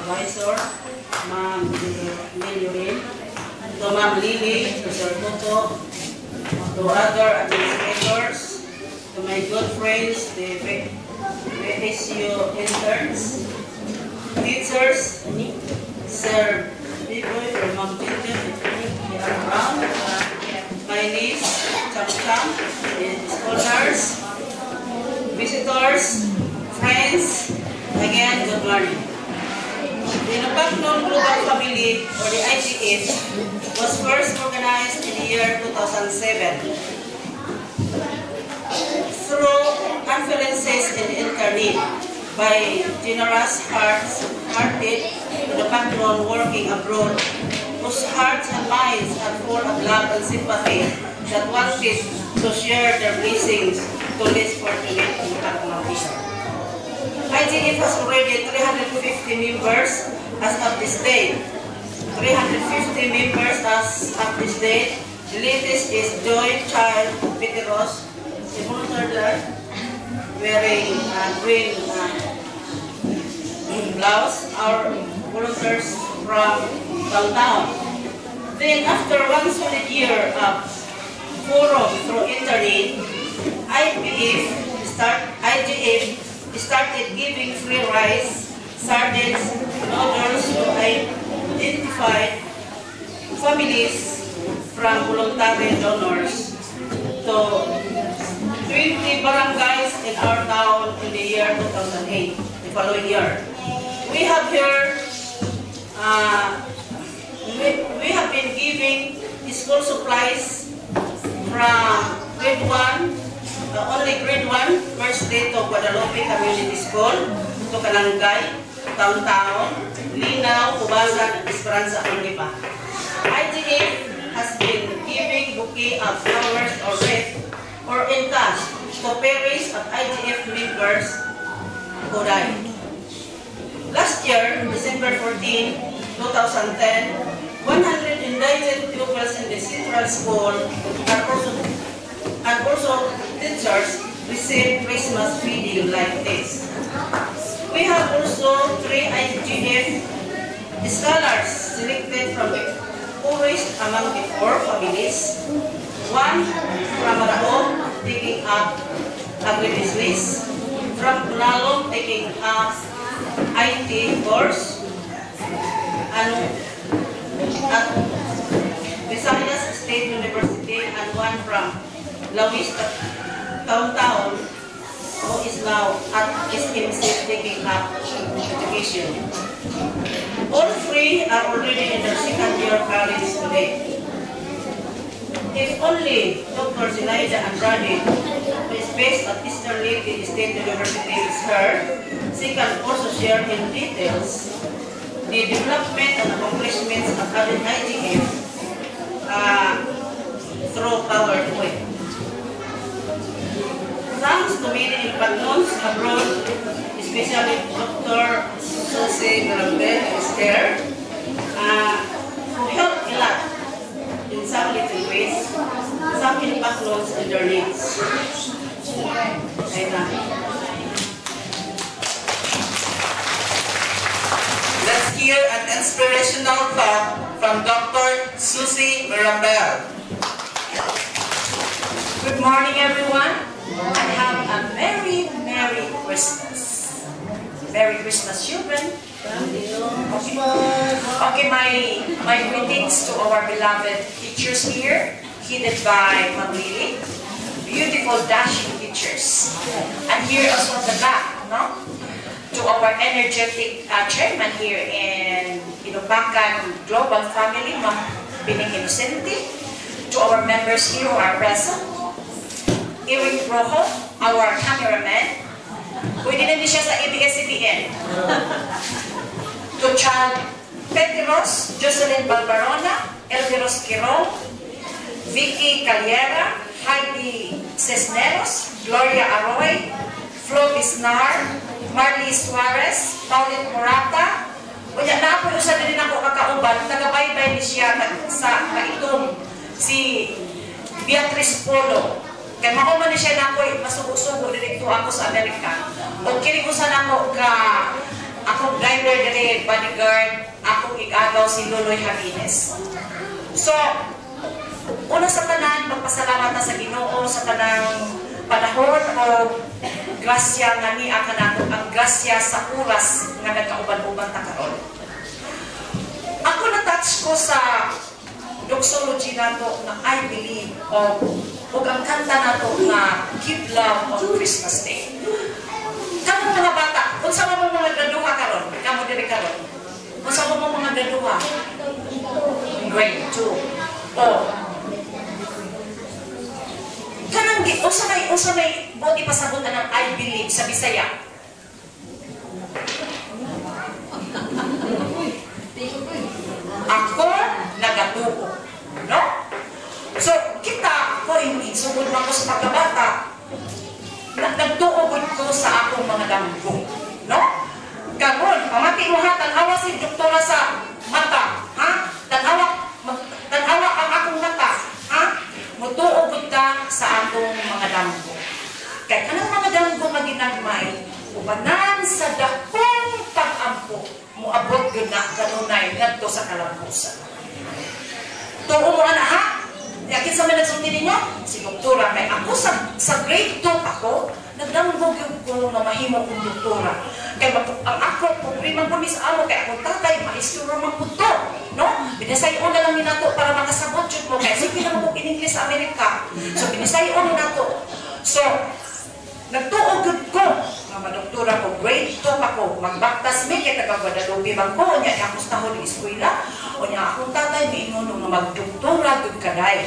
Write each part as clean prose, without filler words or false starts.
Supervisor, Ma'am Liliorin, to Ma'am Lily, to Sir Toto, to other administrators, to my good friends, the VSU interns, teachers, Sir Biboy, or Ma'am Ginger, Brown, my niece, Cham Cham, scholars, visitors, friends, again, good morning. The Napaknon Global Family, or the IGF, was first organized in the year 2007 through conferences in the internet by generous hearted Napaknon working abroad, whose hearts and minds are full of love and sympathy that wanted to share their blessings to less fortunate Napaknon people. IGF has already 350 members as of this date. 350 members as of this date. The latest is Joy Child Peteros, a volunteer wearing green blouse. Our volunteers from downtown. Then after one solid year of forum through internet, IGF started giving free rice, sardines, noodles to identified families from voluntary donors to 20 barangays in our town in the year 2008, the following year. We have here, we have been giving school supplies from grade 1, only grade 1, first day to Guadalupe Community School, to Kalangay, Downtown, Linaw, Kubasan, and Esperanza only pa. IGF has been giving bouquet of flowers or wreath or in cash to parents of IGF members who died. Last year, December 14, 2010, 119 pupils in the Central School and also teachers receive Christmas feeding like this. We have also 3 IGF scholars selected from the poorest among the 4 families. 1 from Maraon taking up agribusiness, from Punalong taking up IT course, and at Visayas State University, and 1 from Lawis Downtown, who is now at SMC taking up education. All 3 are already in their second year college today. If only Dr. Zinaida Andrade, who is based at Eastern Leyte State University, is here, she can also share in details the development and accomplishments of IGF through PowerPoint. Thanks to many Napaknons abroad, especially Dr. Susie Mirambel is there, who helped a lot in some little ways, some Napaknons and their needs. Let's hear an inspirational talk from Dr. Susie Mirambel. Good morning, everyone. And have a Merry Christmas. Merry Christmas, children. Okay, my greetings to our beloved teachers here, headed by Ma'am Lily. Beautiful, dashing teachers. And here also at the back, no? To our energetic chairman here in Inupacan Global Family, Ma'am Pining Innocente. To our members here who are present. Eric Rojo, our cameraman. Pwede na din siya sa ABS-CBN. To Child Peteros, Jocelyn Balbarona, Elderos Quirón, Vicky Caliera, Heidi Cisneros, Gloria Arroy, Flo Bisnar, Marley Suarez, Pauline Morata. Kunya na ako yung sa din ako kakauban, nagabaybay ni siya sa kaitong si Beatrice Polo. Kaya makuman ni siya na ako, masugo-sugo, direkto ako sa Amerika. O kinibusan ako ka akong driver diri, bodyguard, akong igagaw si Luloy Javines. So, una sa tanan, magpasalamat na sa Ginoo sa tanang panahon o grasya nga ni nato, ang grasya sa oras nga nagkauban-uban ta karon. Ako na-touch ko sa doxology nato na I believe o ang kanta nato na Give Love on Christmas Day. Kamu mga bata, unsa mo mga graduha karon? Kamu diri karon. Unsa mo mga graduha? Grade 2. Kanang usa may buti pasabutan ng I believe sa Bisaya. Ako nagatuo, no? So kita ko sugod man ko sa pagkabata, nagtuo ko sa akong mga damgo, no? Karon pamati mo ha, tanawa si doktora sa mata, ha? Tanawa ang akong mata, ha? Mutuo gud ta sa atong mga damgo. Kay kanang mga damgo nga ginagmay, ubanan sa dakong pag-ampo, muabot gud na kanunay ngadto sa kalampusan. Tuo mo ana ha? Yakin sa mga nagsulti ninyo? Si doktora kay ako sa grade 2 ako, nagdamgo ko na mahimo kong doktora. Kay ang ako problema kami sa amo kay akong tatay maestro man puto, no? Binasayon na lang ni nato para makasabot jud mo kay sige na mo in English sa Amerika. So binasayon ni nato. So nagtuog gud ko nga madoktora ko grade 2 ako magbaktas mi kay taga Guadalupe man ko nya ako sa huli eskwela o nya akong tatay miingon nga magdoktora gud kaday.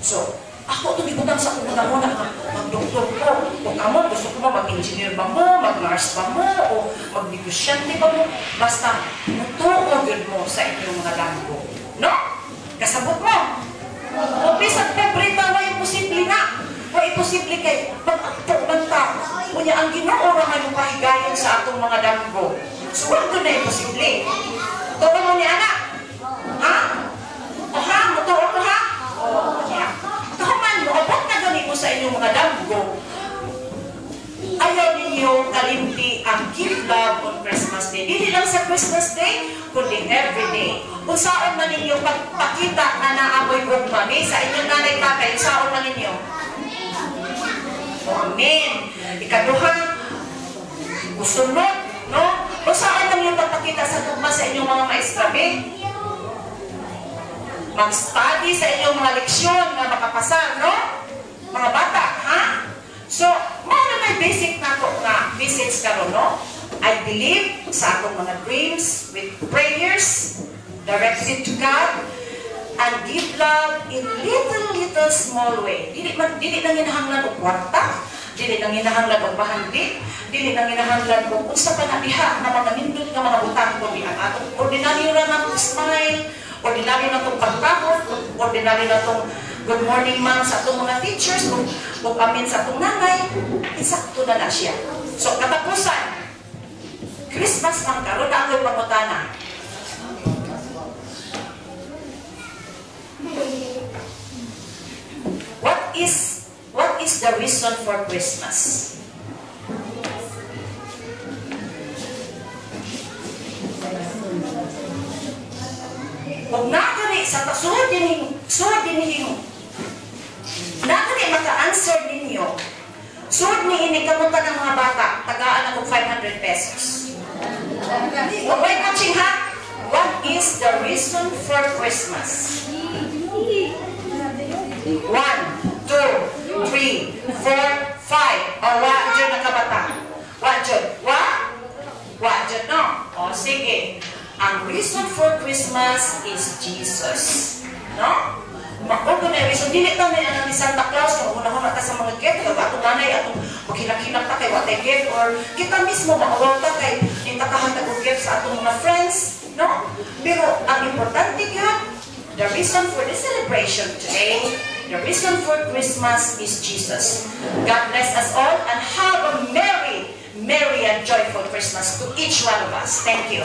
So ako ito gibutang sa una-una nga magdoktor ko. Kung kamo gusto ko mag-engineer ba mo, mag-nurse ba mo, o mag-negosyante ba mo, basta mutuo gud mo sa inyong mga langgo. No? Kasabot mo. O bisan pobre tawa yung posible na. O imposible kay pag-akto banta. Kunya ang Ginoo ra may mapahigayon sa atong mga langgo. So wag ko na imposible. Tuwa mo ni anak. Ha? O ha? Mutuo ko ha? O, yeah. Abot na gani mo sa inyong mga damgo, ayaw ninyo kalimti ang Give Love on Christmas Day. Hindi lang sa Christmas Day, kundi every day. Kung saan man ninyo pagpakita na naamoy gugmami sa inyong nanay tatay, saan man ninyo? Amen. Ikaduha, gusunod, no? Kung saan man ninyo pagpakita sa gugma sa inyong mga maestrabe? Mag-study sa inyong mga leksyon na makapasa, no? Mga bata, ha? So, mga may basic na ito nga message karon, no? I believe sa atong mga dreams with prayers directed to God and give love in little small way. Dili nang hinahanglan og kwarta, dili nang hinahanglan og bahandi, dili nang hinahanglan og unsa pa na diha na mga nindot nga mga butang ko di ang atong ordinaryo ra na smile, ordinary na itong pagkakot, ordinary na itong good morning ma'am sa itong mga teachers, kung amin sa itong nanay, insakto na na siya. So, katapusan, Christmas man karon na ako'y pangutana. What is the reason for Christmas? Kung nakari sa suod din nakari maka-answer ninyo, suod ni inikamutan ng mga bata, tagaan ako 500 pesos. Wait, watching ha? What is the reason for Christmas? 1, 2, 3, 4, 5. O, wadyo na kabata. Wadyo. Wadyo, no? O, sige. Ang reason for Christmas is Jesus. No? Kung na reason, dili ta na ni Santa Claus, kung una-una ta sa mga gift, kaya atong nanay, atong maghinak-hinak ta kay what I gift, or kita mismo makawal ta kay nintakahan ta kong gift sa atong mga friends. No? Pero ang importante yun, the reason for this celebration today, the reason for Christmas is Jesus. God bless us all and have a merry and joyful Christmas to each one of us. Thank you.